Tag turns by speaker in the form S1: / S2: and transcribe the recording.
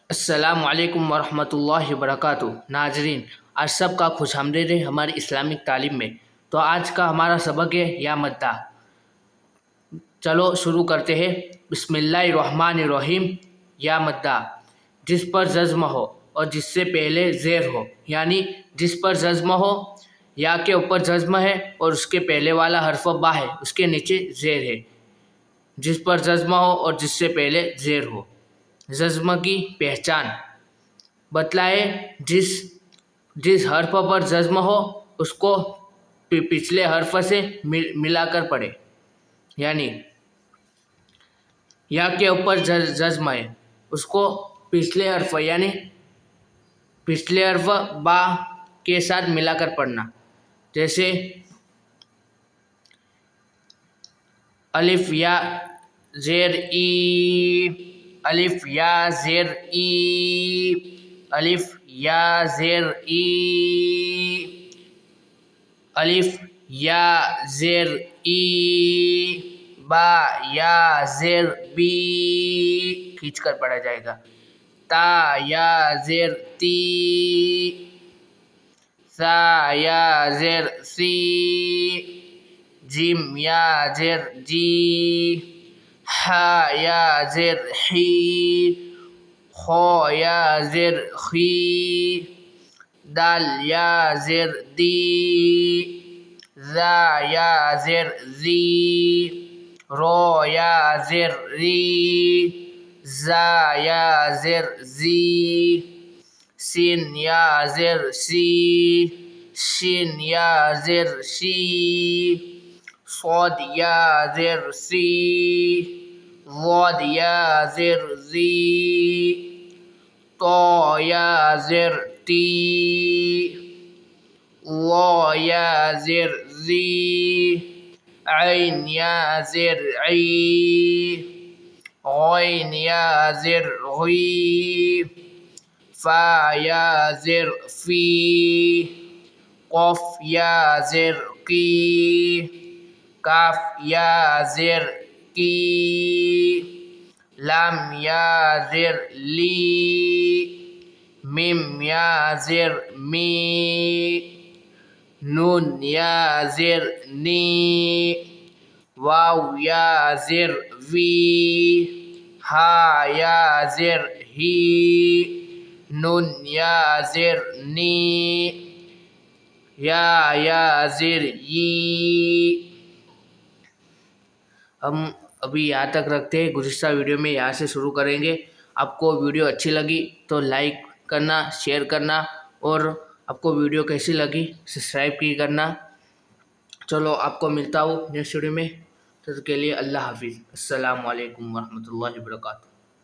S1: अस्सलाम वालेकुम वरहमतुल्लाहि वबरकातुहू। नाजरीन, आज सबका खुशामदीद है हमारी इस्लामिक तालीम में। तो आज का हमारा सबक है या मद्दा। चलो शुरू करते हैं। बिस्मिल्लाहिर्रहमानिर्रहीम। या मद्दा, जिस पर जज्म हो और जिससे पहले ज़ेर हो, यानी जिस पर जज्म हो, या के ऊपर जज्म है और उसके पहले वाला हर्फ बा है, उसके नीचे ज़ेर है। जिस पर जज्म हो और जिससे पहले ज़ेर हो। जज्म की पहचान बतलाए। जिस जिस हर्फ पर जज्म हो उसको पिछले हर्फ से मिलाकर पढ़े। यानी या के ऊपर जज्म है, उसको पिछले हर्फ यानी पिछले हर्फ बा के साथ मिलाकर पढ़ना। जैसे अलिफ या ज़ेर ई, अलिफ या ज़ेर ई, अलिफ या ज़ेर ई, अलिफ या ज़ेर ई, बा या ज़ेर बी, खींच कर पढ़ा जाएगा। ता या ज़ेर ती, सा या ज़ेर सी, जिम या ज़ेर जी, हा या ज़ेर ही, खो या ज़ेर खी, दाल या ज़ेर दी, ज़ा या ज़ेर ज़ी, रो या ज़ेर री, ज़ा या ज़ेर ज़ी, सीन या ज़ेर सी, शीन या ज़ेर शी, صاد या ज़ेर सी, ज़ाद या ज़ेर ज़ी, तो या ज़ेर ती, वा या ज़ेर ज़ी, ऐन या ज़ेर ई, गैन या ज़ेर गी, फा या ज़ेर फी, क़ाफ या ज़ेर की, काफ या ज़ेर की, लाम या ज़ेर ली, मीम या ज़ेर मी, नून या ज़ेर नी, वाव या ज़ेर वी, हा या ज़ेर ही, नून या ज़ेर नी, या ज़ेर ई। हम अभी यहाँ तक रखते हैं। गुज़िश्ता वीडियो में यहाँ से शुरू करेंगे। आपको वीडियो अच्छी लगी तो लाइक करना, शेयर करना, और आपको वीडियो कैसी लगी सब्सक्राइब की करना। चलो आपको मिलता हूँ नेक्स्ट वीडियो में। तब तक के लिए अल्लाह हाफिज़। अस्सलाम वालेकुम वरहमतुल्लाहि वबरकातुहू।